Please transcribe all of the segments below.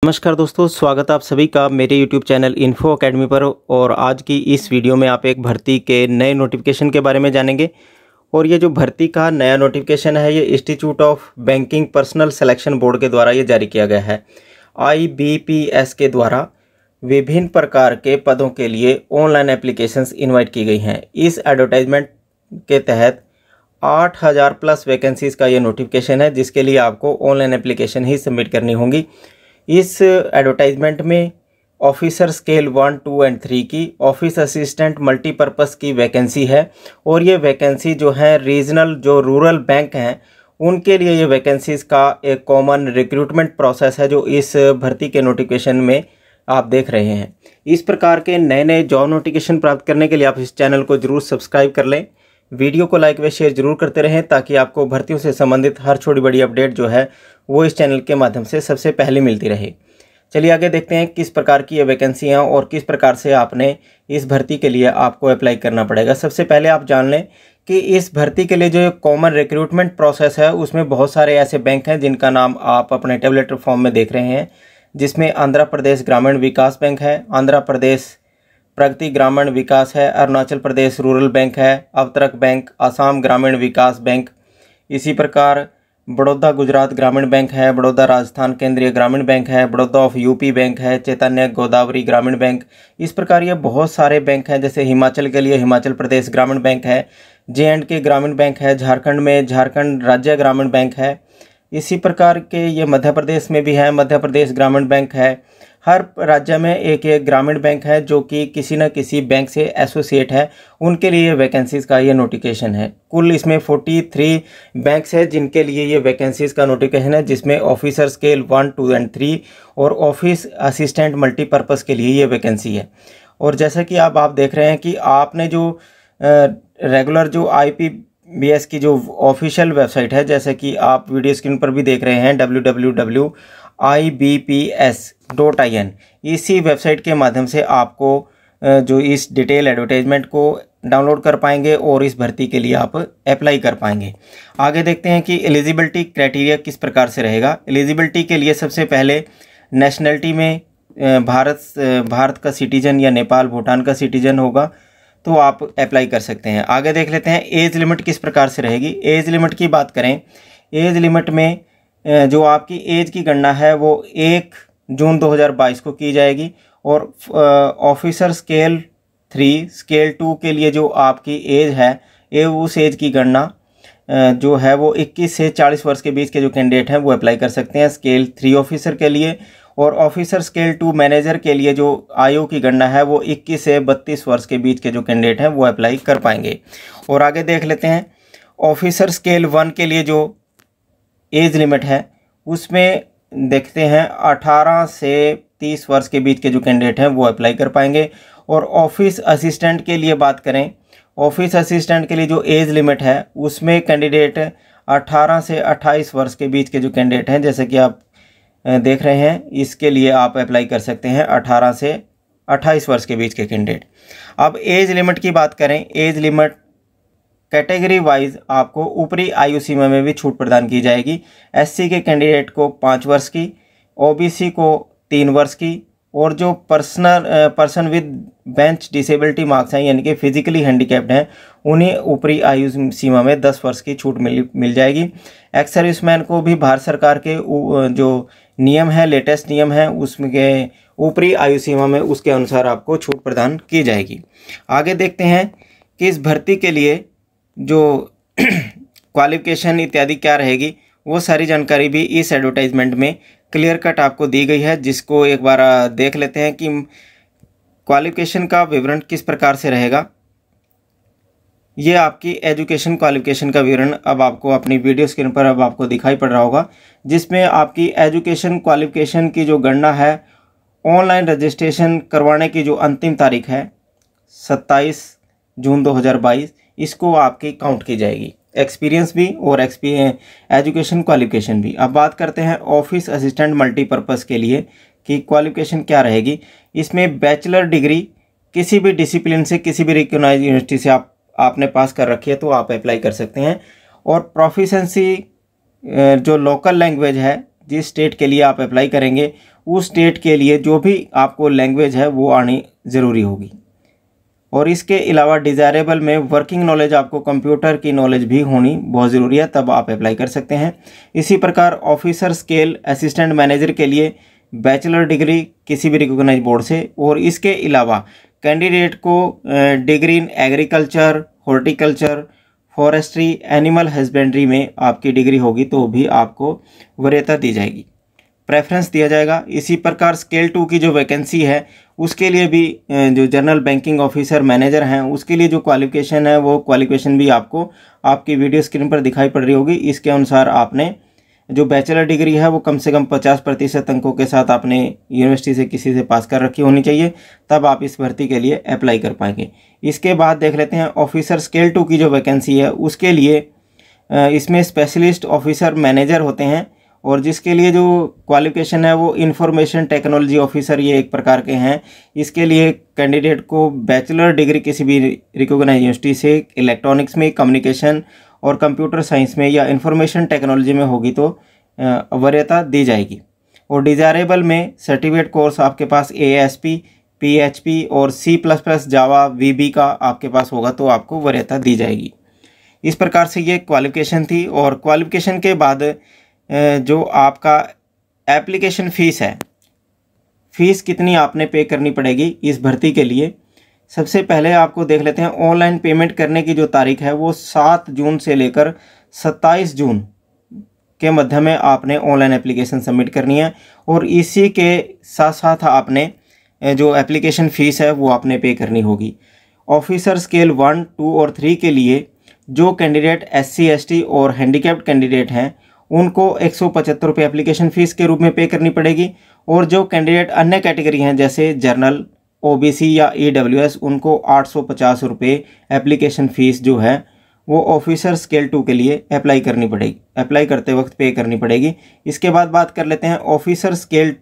नमस्कार दोस्तों, स्वागत आप सभी का मेरे YouTube चैनल इन्फो अकेडमी पर। और आज की इस वीडियो में आप एक भर्ती के नए नोटिफिकेशन के बारे में जानेंगे। और ये जो भर्ती का नया नोटिफिकेशन है ये institute of banking personal selection board के द्वारा ये जारी किया गया है। IBPS के द्वारा विभिन्न प्रकार के पदों के लिए ऑनलाइन एप्लीकेशंस इन्वाइट की गई हैं। इस एडवर्टाइजमेंट के तहत 8000 प्लस वैकेंसीज़ का ये नोटिफिकेशन है, जिसके लिए आपको ऑनलाइन एप्लीकेशन ही सबमिट करनी होगी। इस एडवर्टाइजमेंट में ऑफिसर स्केल 1, 2 एंड 3 की ऑफिस असिस्टेंट मल्टीपर्पज़ की वैकेंसी है। और ये वैकेंसी जो है रीजनल जो रूरल बैंक हैं उनके लिए ये वैकेंसीज़ का एक कॉमन रिक्रूटमेंट प्रोसेस है जो इस भर्ती के नोटिफिकेशन में आप देख रहे हैं। इस प्रकार के नए नए जॉब नोटिफिकेशन प्राप्त करने के लिए आप इस चैनल को जरूर सब्सक्राइब कर लें। वीडियो को लाइक व शेयर जरूर करते रहें ताकि आपको भर्तियों से संबंधित हर छोटी बड़ी अपडेट जो है वो इस चैनल के माध्यम से सबसे पहले मिलती रहे। चलिए आगे देखते हैं किस प्रकार की ये वैकेंसी हैं और किस प्रकार से आपने इस भर्ती के लिए आपको अप्लाई करना पड़ेगा। सबसे पहले आप जान लें कि इस भर्ती के लिए जो कॉमन रिक्रूटमेंट प्रोसेस है उसमें बहुत सारे ऐसे बैंक हैं जिनका नाम आप अपने टेबलेट फॉर्म में देख रहे हैं, जिसमें आंध्र प्रदेश ग्रामीण विकास बैंक है, आंध्र प्रदेश प्रगति ग्रामीण विकास है, अरुणाचल प्रदेश रूरल बैंक है, अवतरक बैंक, आसाम ग्रामीण विकास बैंक, इसी प्रकार बड़ौदा गुजरात ग्रामीण बैंक है, बड़ौदा राजस्थान केंद्रीय ग्रामीण बैंक है, बड़ौदा ऑफ यूपी बैंक है, चैतन्य गोदावरी ग्रामीण बैंक। इस प्रकार ये बहुत सारे बैंक हैं। जैसे हिमाचल के लिए हिमाचल प्रदेश ग्रामीण बैंक है, J&K ग्रामीण बैंक है, झारखंड में झारखंड राज्य ग्रामीण बैंक है। इसी प्रकार के ये मध्य प्रदेश में भी है, मध्य प्रदेश ग्रामीण बैंक है। हर राज्य में एक एक ग्रामीण बैंक है जो कि किसी न किसी बैंक से एसोसिएट है, उनके लिए वैकेंसीज़ का ये नोटिफिकेशन है। कुल इसमें 43 बैंक्स है जिनके लिए ये वैकेंसीज़ का नोटिफिकेशन है, जिसमें ऑफिसर स्केल 1, 2 एंड 3 और ऑफिस असिस्टेंट मल्टीपर्पज़ के लिए ये वैकेंसी है। और जैसा कि आप देख रहे हैं कि आपने जो रेगुलर जो IBPS की जो ऑफिशियल वेबसाइट है, जैसे कि आप वीडियो स्क्रीन पर भी देख रहे हैं www.ibps.in, इसी वेबसाइट के माध्यम से आपको जो इस डिटेल एडवर्टाइजमेंट को डाउनलोड कर पाएंगे और इस भर्ती के लिए आप अप्लाई कर पाएंगे। आगे देखते हैं कि एलिजिबिलिटी क्राइटेरिया किस प्रकार से रहेगा। एलिजिबिलिटी के लिए सबसे पहले नेशनलिटी में भारत का सिटीजन या नेपाल भूटान का सिटीजन होगा तो आप अप्लाई कर सकते हैं। आगे देख लेते हैं एज लिमिट किस प्रकार से रहेगी। एज लिमिट की बात करें, एज लिमिट में जो आपकी एज की गणना है वो 1 जून 2022 को की जाएगी। और ऑफिसर स्केल 3 स्केल 2 के लिए जो आपकी एज है ये उस एज की गणना जो है वो 21 से 40 वर्ष के बीच के जो कैंडिडेट हैं वो अप्लाई कर सकते हैं स्केल 3 ऑफिसर के लिए। और ऑफिसर स्केल 2 मैनेजर के लिए जो आयु की गणना है वो 21 से 32 वर्ष के बीच के जो कैंडिडेट हैं वो अप्लाई कर पाएंगे। और आगे देख लेते हैं ऑफिसर स्केल 1 के लिए जो एज लिमिट है उसमें देखते हैं 18 से 30 वर्ष के बीच के जो कैंडिडेट हैं वो अप्लाई कर पाएंगे। और ऑफिस असिस्टेंट के लिए बात करें, ऑफिस असिस्टेंट के लिए जो एज लिमिट है उसमें कैंडिडेट 18 से 28 वर्ष के बीच के जो कैंडिडेट हैं, जैसे कि आप देख रहे हैं, इसके लिए आप अप्लाई कर सकते हैं 18 से 28 वर्ष के बीच के कैंडिडेट। अब एज लिमिट की बात करें, एज लिमिट कैटेगरी वाइज आपको ऊपरी आयु सीमा में भी छूट प्रदान की जाएगी। SC के कैंडिडेट को 5 वर्ष की, OBC को 3 वर्ष की, और जो person with bench disability marks हैं यानी कि फिजिकली हैंडीकैप्ड हैं उन्हें ऊपरी आयु सीमा में 10 वर्ष की छूट मिल जाएगी। एक्स सर्विसमैन को भी भारत सरकार के जो नियम है, लेटेस्ट नियम है, उसमें ऊपरी आयु सीमा में उसके अनुसार आपको छूट प्रदान की जाएगी। आगे देखते हैं कि इस भर्ती के लिए जो क्वालिफिकेशन इत्यादि क्या रहेगी, वो सारी जानकारी भी इस एडवर्टाइजमेंट में क्लियर कट आपको दी गई है, जिसको एक बार देख लेते हैं कि क्वालिफिकेशन का विवरण किस प्रकार से रहेगा। ये आपकी एजुकेशन क्वालिफिकेशन का विवरण अब आपको अपनी वीडियो स्क्रीन पर अब आपको दिखाई पड़ रहा होगा, जिसमें आपकी एजुकेशन क्वालिफिकेशन की जो गणना है, ऑनलाइन रजिस्ट्रेशन करवाने की जो अंतिम तारीख है 27 जून 2022, इसको आपकी काउंट की जाएगी, एक्सपीरियंस भी और एजुकेशन क्वालिफिकेशन भी। अब बात करते हैं ऑफिस असिस्टेंट मल्टीपर्पज़ के लिए कि क्वालिफिकेशन क्या रहेगी। इसमें बैचलर डिग्री किसी भी डिसिप्लिन से, किसी भी रिकॉग्नाइज्ड यूनिवर्सिटी से आपने पास कर रखी है तो आप अप्लाई कर सकते हैं। और प्रोफिशेंसी जो लोकल लैंग्वेज है जिस स्टेट के लिए आप अप्लाई करेंगे उस स्टेट के लिए जो भी आपको लैंग्वेज है वो आनी ज़रूरी होगी। और इसके अलावा डिज़ायरेबल में वर्किंग नॉलेज, आपको कंप्यूटर की नॉलेज भी होनी बहुत ज़रूरी है, तब आप अप्लाई कर सकते हैं। इसी प्रकार ऑफिसर स्केल असिस्टेंट मैनेजर के लिए बैचलर डिग्री किसी भी रिकॉग्नाइज बोर्ड से, और इसके अलावा कैंडिडेट को degree in agriculture, horticulture, forestry, animal husbandry में आपकी डिग्री होगी तो भी आपको वरीयता दी जाएगी, प्रेफरेंस दिया जाएगा। इसी प्रकार स्केल 2 की जो वैकेंसी है उसके लिए भी जो जनरल बैंकिंग ऑफिसर मैनेजर हैं उसके लिए जो क्वालिफिकेशन है वो क्वालिफिकेशन भी आपको आपकी वीडियो स्क्रीन पर दिखाई पड़ रही होगी। इसके अनुसार आपने जो बैचलर डिग्री है वो कम से कम 50% अंकों के साथ आपने यूनिवर्सिटी से किसी से पास कर रखी होनी चाहिए, तब आप इस भर्ती के लिए अप्लाई कर पाएंगे। इसके बाद देख लेते हैं ऑफिसर स्केल 2 की जो वैकेंसी है उसके लिए इसमें स्पेशलिस्ट ऑफिसर मैनेजर होते हैं, और जिसके लिए जो क्वालिफिकेशन है वो इंफॉर्मेशन टेक्नोलॉजी ऑफिसर, ये एक प्रकार के हैं। इसके लिए कैंडिडेट को बैचलर डिग्री किसी भी रिकॉग्नाइज यूनिवर्सिटी से इलेक्ट्रॉनिक्स में, कम्युनिकेशन और कंप्यूटर साइंस में या इंफॉर्मेशन टेक्नोलॉजी में होगी तो वरीयता दी जाएगी। और डिज़ायरेबल में सर्टिफिकेट कोर्स आपके पास ASP, PHP और C++, जावा, VB का आपके पास होगा तो आपको वरीयता दी जाएगी। इस प्रकार से ये क्वालिफिकेशन थी। और क्वालिफिकेशन के बाद जो आपका एप्लीकेशन फ़ीस है, फ़ीस कितनी आपने पे करनी पड़ेगी इस भर्ती के लिए। सबसे पहले आपको देख लेते हैं ऑनलाइन पेमेंट करने की जो तारीख है वो 7 जून से लेकर 27 जून के मध्य में आपने ऑनलाइन एप्लीकेशन सबमिट करनी है, और इसी के साथ साथ आपने जो एप्लीकेशन फ़ीस है वो आपने पे करनी होगी। ऑफिसर स्केल 1, 2 और 3 के लिए जो कैंडिडेट SC, ST और हैंडीकैप्ड कैंडिडेट हैं उनको 175 रुपये एप्लीकेशन फ़ीस के रूप में पे करनी पड़ेगी, और जो कैंडिडेट अन्य कैटेगरी हैं जैसे जर्नल, OBC या EWS उनको 850 रुपये एप्लीकेशन फ़ीस जो है वो ऑफिसर स्केल 2 के लिए अप्लाई करनी पड़ेगी, अप्लाई करते वक्त पे करनी पड़ेगी। इसके बाद बात कर लेते हैं ऑफिसर स्केल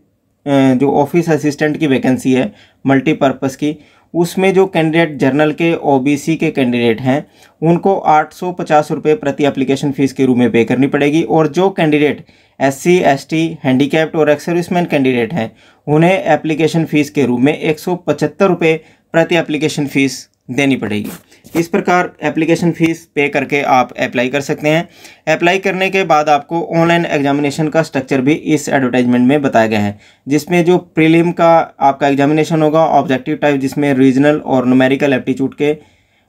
जो ऑफिस असिस्टेंट की वैकेंसी है मल्टीपर्पज़ की, उसमें जो कैंडिडेट जर्नल के, OBC के कैंडिडेट हैं उनको 850 रुपये प्रति एप्लीकेशन फ़ीस के रूप में पे करनी पड़ेगी, और जो कैंडिडेट SC, ST, हैंडीकैप्ड और एक्स सर्विसमैन कैंडिडेट हैं उन्हें एप्लीकेशन फ़ीस के रूप में 175 रुपये प्रति एप्लीकेशन फ़ीस देनी पड़ेगी। इस प्रकार एप्लीकेशन फ़ीस पे करके आप अप्लाई कर सकते हैं। अप्लाई करने के बाद आपको ऑनलाइन एग्जामिनेशन का स्ट्रक्चर भी इस एडवर्टाइजमेंट में बताया गया है, जिसमें जो प्रीलिम का आपका एग्जामिनेशन होगा ऑब्जेक्टिव टाइप, जिसमें रीजनल और न्यूमेरिकल एप्टीट्यूड के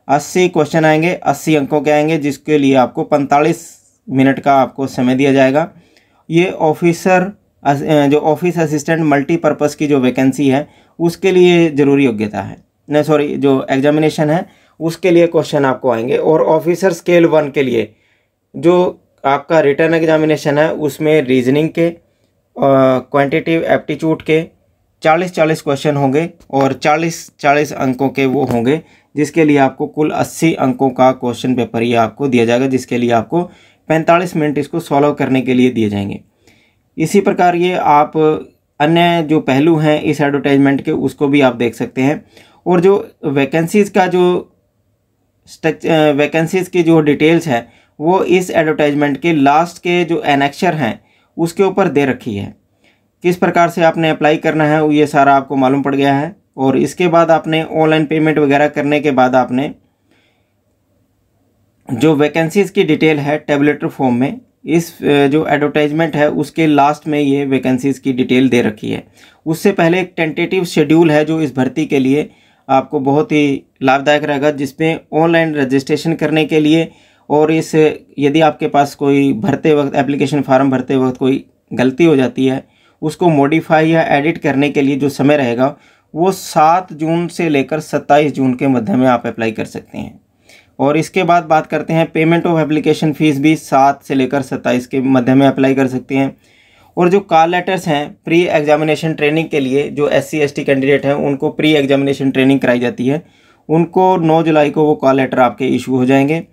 80 क्वेश्चन आएंगे, 80 अंकों के आएंगे, जिसके लिए आपको 45 मिनट का आपको समय दिया जाएगा। ये ऑफिसर जो ऑफिस असिस्टेंट मल्टीपर्पज़ की जो वैकेंसी है उसके लिए ज़रूरी योग्यता है, नहीं सॉरी, जो एग्जामिनेशन है उसके लिए क्वेश्चन आपको आएंगे। और ऑफिसर स्केल 1 के लिए जो आपका रिटर्न एग्जामिनेशन है उसमें रीजनिंग के, क्वांटिटेटिव एप्टीट्यूड के 40-40 क्वेश्चन होंगे, और 40-40 अंकों के वो होंगे, जिसके लिए आपको कुल 80 अंकों का क्वेश्चन पेपर ये आपको दिया जाएगा, जिसके लिए आपको 45 मिनट इसको सॉल्व करने के लिए दिए जाएंगे। इसी प्रकार ये आप अन्य जो पहलू हैं इस एडवर्टाइजमेंट के उसको भी आप देख सकते हैं। और जो वैकेंसीज़ का जो वैकेंसीज़ की जो डिटेल्स है वो इस एडवर्टाइजमेंट के लास्ट के जो एनेक्चर हैं उसके ऊपर दे रखी है। किस प्रकार से आपने अप्लाई करना है ये सारा आपको मालूम पड़ गया है। और इसके बाद आपने ऑनलाइन पेमेंट वगैरह करने के बाद आपने जो वैकेंसीज़ की डिटेल है टेबलेटर फॉर्म में, इस जो एडवर्टाइजमेंट है उसके लास्ट में ये वैकेंसीज़ की डिटेल दे रखी है। उससे पहले एक टेंटेटिव शेड्यूल है जो इस भर्ती के लिए आपको बहुत ही लाभदायक रहेगा, जिसमें ऑनलाइन रजिस्ट्रेशन करने के लिए और इस यदि आपके पास कोई भरते वक्त एप्लीकेशन फार्म भरते वक्त कोई गलती हो जाती है उसको मॉडिफाई या एडिट करने के लिए जो समय रहेगा वो 7 जून से लेकर 27 जून के मध्य में आप अप्लाई कर सकते हैं। और इसके बाद बात करते हैं पेमेंट ऑफ एप्लीकेशन फ़ीस भी 7 से लेकर 27 के मध्य में अप्लाई कर सकते हैं। और जो कॉल लेटर्स हैं प्री एग्जामिनेशन ट्रेनिंग के लिए, जो SC ST कैंडिडेट हैं उनको प्री एग्जामिनेशन ट्रेनिंग कराई जाती है, उनको 9 जुलाई को वो कॉल लेटर आपके इशू हो जाएंगे।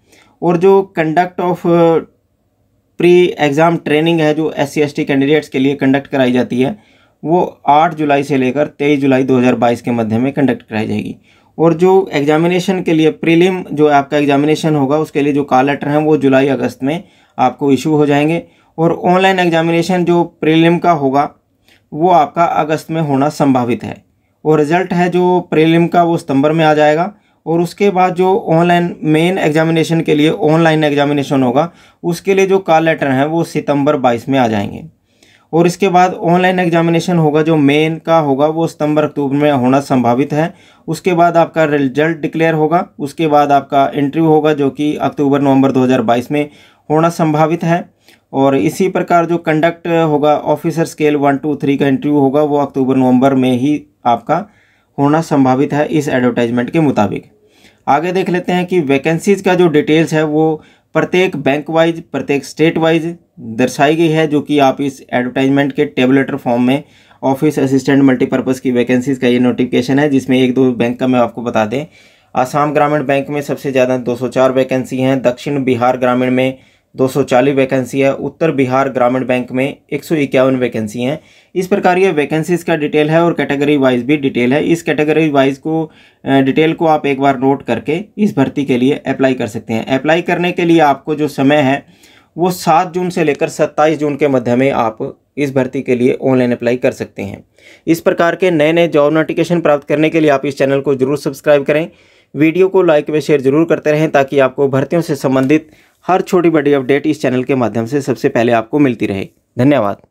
और जो conduct of pre exam training है जो SC ST कैंडिडेट्स के लिए कंडक्ट कराई जाती है वो 8 जुलाई से लेकर 23 जुलाई 2022 के मध्य में कंडक्ट कराई जाएगी। और जो एग्जामिनेशन के लिए प्रीलिम जो आपका एग्जामिनेशन होगा उसके लिए जो कॉल लेटर हैं वो जुलाई अगस्त में आपको इशू हो जाएंगे। और ऑनलाइन एग्जामिनेशन जो प्रीलिम का होगा वो आपका अगस्त में होना संभावित है। और रिज़ल्ट है जो प्रीलिम का वो सितंबर में आ जाएगा। और उसके बाद जो ऑनलाइन मेन एग्जामिनेशन के लिए ऑनलाइन एग्जामिनेशन होगा उसके लिए जो कॉल लेटर हैं वो सितंबर 22 में आ जाएंगे। और इसके बाद ऑनलाइन एग्जामिनेशन होगा जो मेन का होगा वो सितंबर अक्टूबर में होना संभावित है। उसके बाद आपका रिजल्ट डिक्लेयर होगा, उसके बाद आपका इंटरव्यू होगा जो कि अक्टूबर नवंबर 2022 में होना संभावित है। और इसी प्रकार जो कंडक्ट होगा ऑफिसर स्केल 1 2 3 का इंटरव्यू होगा वो अक्टूबर नवंबर में ही आपका होना संभावित है इस एडवर्टाइजमेंट के मुताबिक। आगे देख लेते हैं कि वैकेंसीज़ का जो डिटेल्स है वो प्रत्येक बैंक वाइज प्रत्येक स्टेट वाइज दर्शाई गई है, जो कि आप इस एडवर्टाइजमेंट के टेबलेटर फॉर्म में ऑफिस असिस्टेंट मल्टीपर्पज़ की वैकेंसीज़ का ये नोटिफिकेशन है, जिसमें 1-2 बैंक का मैं आपको बता दें। आसाम ग्रामीण बैंक में सबसे ज़्यादा 204 वैकेंसी हैं, दक्षिण बिहार ग्रामीण में 240 वैकेंसी है, उत्तर बिहार ग्रामीण बैंक में 151 वैकेंसी हैं। इस प्रकार ये वैकेंसीज़ का डिटेल है और कैटेगरी वाइज भी डिटेल है। इस कैटेगरी वाइज को डिटेल को आप एक बार नोट करके इस भर्ती के लिए अप्लाई कर सकते हैं। अप्लाई करने के लिए आपको जो समय है वो 7 जून से लेकर 27 जून के मध्य में आप इस भर्ती के लिए ऑनलाइन अप्लाई कर सकते हैं। इस प्रकार के नए नए जॉब नोटिफिकेशन प्राप्त करने के लिए आप इस चैनल को जरूर सब्सक्राइब करें, वीडियो को लाइक व शेयर जरूर करते रहें ताकि आपको भर्तियों से संबंधित हर छोटी बड़ी अपडेट इस चैनल के माध्यम से सबसे पहले आपको मिलती रहे। धन्यवाद।